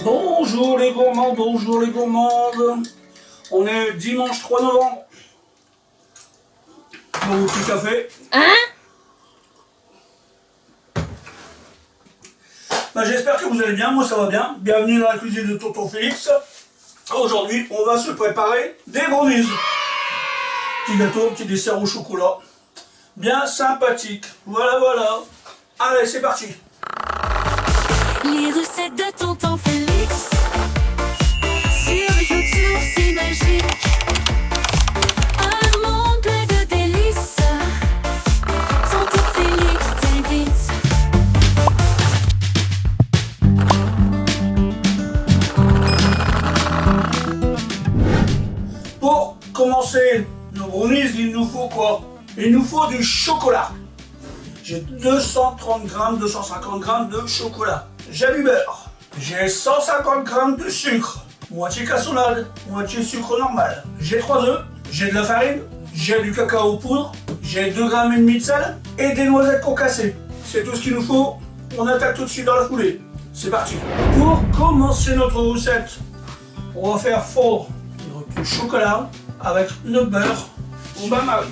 Bonjour les gourmands, bonjour les gourmandes. On est dimanche 3 novembre. Mon petit café. Hein? J'espère que vous allez bien, moi ça va bien. Bienvenue dans la cuisine de Tonton Félix. Aujourd'hui, on va se préparer des brownies. Petit gâteau, petit dessert au chocolat. Bien sympathique. Voilà, voilà. Allez, c'est parti. Les recettes de Tonton Félix sur YouTube, c'est magique. Un monde plein de délices. Tonton Félix t'invite. Pour commencer nos brownies, il nous faut quoi? Il nous faut du chocolat. J'ai 230 grammes, 250 grammes de chocolat. J'ai du beurre. J'ai 150 grammes de sucre. Moitié cassonade, moitié sucre normal. J'ai 3 œufs. J'ai de la farine. J'ai du cacao poudre. J'ai 2,5 grammes de sel et des noisettes concassées. C'est tout ce qu'il nous faut. On attaque tout de suite dans la foulée. C'est parti. Pour commencer notre recette, on va faire fondre notre chocolat avec notre beurre au bain-marie.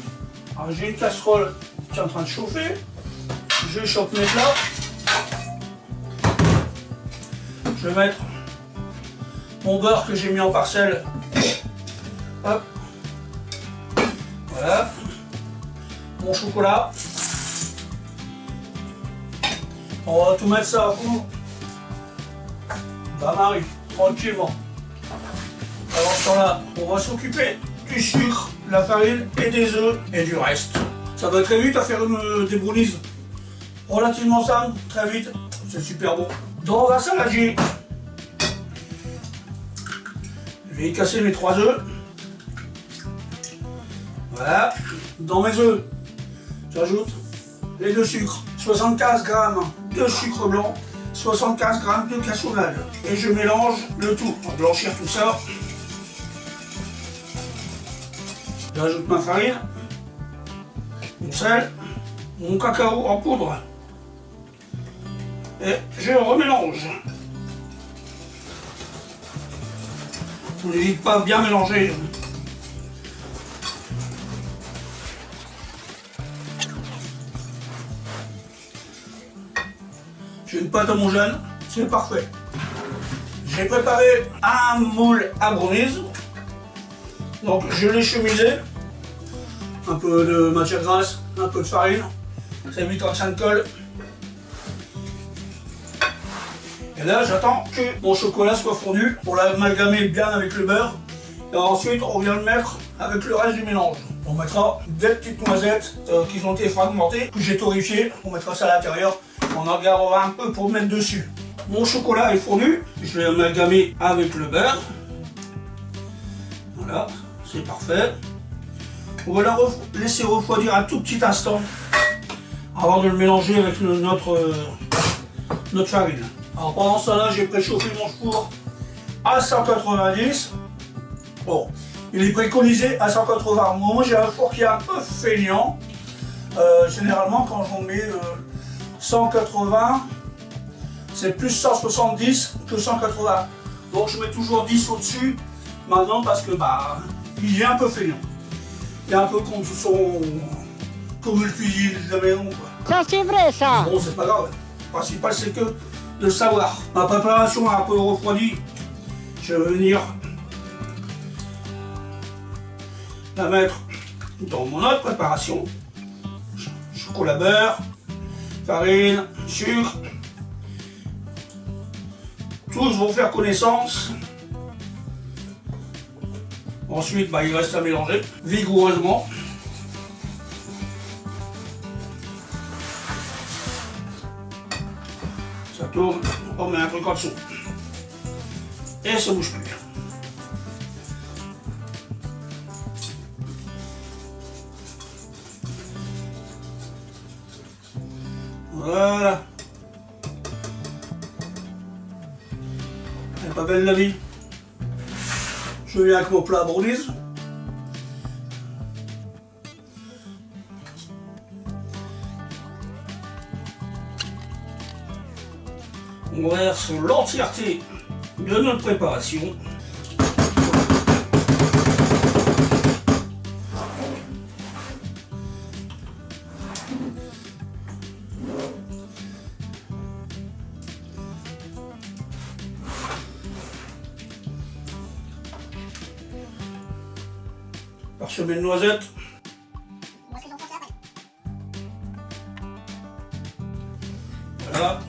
Alors j'ai une casserole qui est en train de chauffer. Je chope mes plats. Je vais mettre mon beurre que j'ai mis en parcelle. Hop. Voilà. Mon chocolat. On va tout mettre ça à fond. Bain-marie, tranquillement. Alors ce temps-là, on va s'occuper du sucre, de la farine et des œufs et du reste. Ça va très vite à faire des brownies. Relativement simple, très vite, c'est super bon. Dans un saladier, je vais y casser mes 3 œufs. Voilà. Dans mes œufs, j'ajoute les 2 sucres. 75 grammes de sucre blanc, 75 grammes de cassonade. Et je mélange le tout pour blanchir tout ça. J'ajoute ma farine, mon sel, mon cacao en poudre. Et je remélange. On n'hésite pas à bien mélanger. J'ai une pâte homogène, c'est parfait. J'ai préparé un moule à brownies. Donc je l'ai chemisé. Un peu de matière grasse, un peu de farine. Ça évite que ça ne colle. Et là, j'attends que mon chocolat soit fondu pour l'amalgamer bien avec le beurre. Et ensuite, on vient le mettre avec le reste du mélange. On mettra des petites noisettes qui ont été fragmentées, que j'ai torréfiées. On mettra ça à l'intérieur. On en gardera un peu pour mettre dessus. Mon chocolat est fondu. Je l'ai amalgamé avec le beurre. Voilà, c'est parfait. On va la laisser refroidir un tout petit instant avant de le mélanger avec notre farine. Alors pendant ce temps-là, j'ai préchauffé mon four à 190. Bon, il est préconisé à 180. Moi, j'ai un four qui est un peu feignant. Généralement, quand j'en mets 180, c'est plus 170 que 180. Donc, je mets toujours 10 au-dessus maintenant parce que il est un peu feignant. Il est un peu comme une cuisine de la maison, quoi. Ça c'est vrai ça. Bon, c'est pas grave. Le principal, c'est que de le savoir. Ma préparation a un peu refroidi. Je vais venir la mettre dans mon autre préparation. Chocolat beurre, farine, sucre. Tous vont faire connaissance. Ensuite, il reste à mélanger vigoureusement. Ça tourne, on met un truc en dessous. Et ça bouge plus. Voilà. Elle est pas belle la vie. Je viens avec mon plat à brownies. On verse l'entièreté de notre préparation. Parsemé de noisettes. Voilà.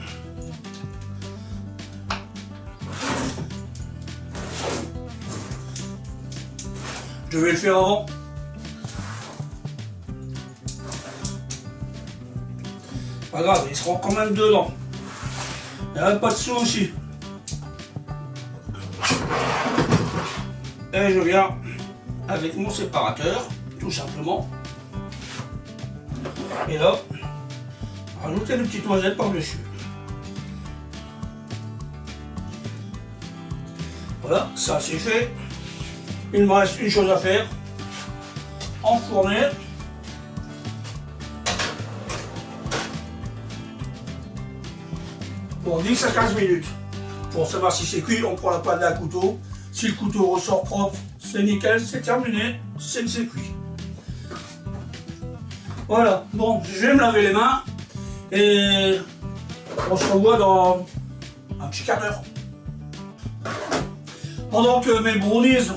Je vais le faire avant. Pas grave, ils seront quand même dedans. Il n'y a pas de souci. Et je viens avec mon séparateur, tout simplement. Et là, rajouter une petite noisette par-dessus. Voilà, ça c'est fait. Il me reste une chose à faire. Enfourner. Pour 10 à 15 minutes. Pour savoir si c'est cuit, on prend la poêle d'un couteau. Si le couteau ressort propre, c'est nickel, c'est terminé, c'est cuit. Voilà, bon, je vais me laver les mains et on se revoit dans un petit quart d'heure. Pendant que mes brownies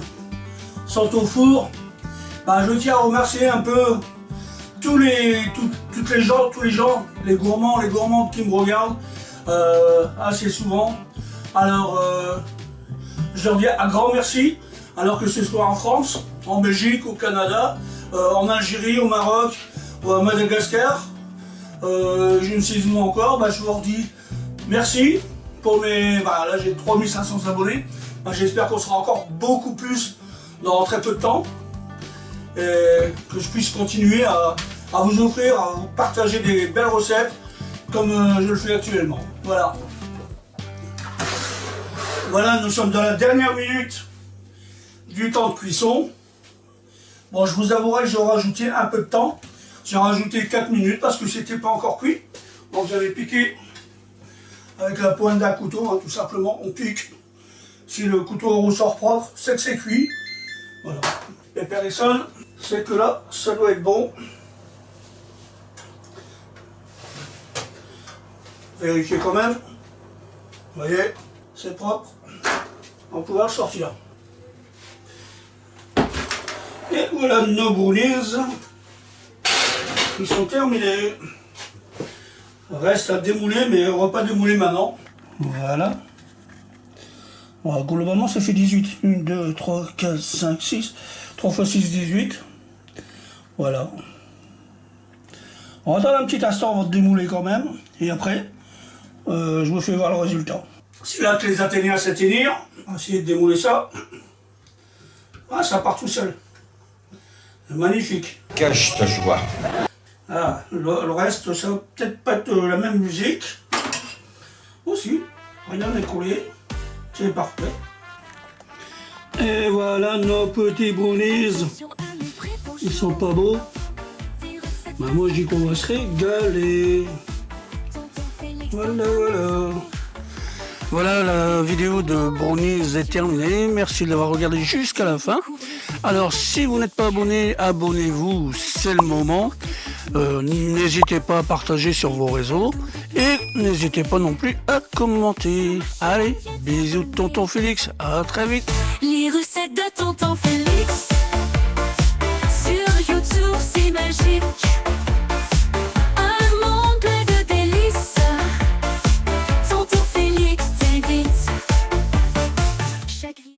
sont au four, ben, je tiens à remercier un peu tous les gens, les gourmandes qui me regardent assez souvent. Alors, je leur dis un grand merci, alors que ce soit en France, en Belgique, au Canada, en Algérie, au Maroc, ou à Madagascar, je ne sais où encore, bah, je leur dis merci pour mes... Bah, là j'ai 3500 abonnés, bah, j'espère qu'on sera encore beaucoup plus dans très peu de temps, et que je puisse continuer à vous offrir, à vous partager des belles recettes, comme je le fais actuellement. Voilà. Voilà, nous sommes dans la dernière minute du temps de cuisson. Bon, je vous avouerai que j'ai rajouté un peu de temps. J'ai rajouté 4 minutes parce que c'était pas encore cuit. Donc j'avais piqué avec la pointe d'un couteau, hein, tout simplement. On pique. Si le couteau ressort propre, c'est que c'est cuit. Voilà. Et personne, c'est que là, ça doit être bon. Vérifiez quand même. Vous voyez, c'est propre. On va pouvoir le sortir. Et voilà nos brownies. Ils sont terminés. Reste à démouler, mais on ne va pas démouler maintenant. Voilà. Bon, globalement, ça fait 18. 1, 2, 3, 4, 5, 6. 3 x 6, 18. Voilà. On va attendre un petit instant avant de démouler quand même. Et après, je vous fais voir le résultat. C'est là que les atteignants s'atteignirent. On va essayer de démouler ça. Ah, ça part tout seul. Magnifique. Cache ta joie. Ah, le reste, ça va peut-être pas être la même musique. Aussi, rien n'est collé. C'est parfait. Et voilà nos petits brownies. Ils sont pas beaux. Bah, moi, je dis qu'on va se régaler. Voilà, voilà. Voilà, la vidéo de brownies est terminée. Merci de l'avoir regardé jusqu'à la fin. Alors, si vous n'êtes pas abonné, abonnez-vous, c'est le moment. N'hésitez pas à partager sur vos réseaux. Et n'hésitez pas non plus à commenter. Allez, bisous de tonton Félix. À très vite. Les recettes de tonton Félix.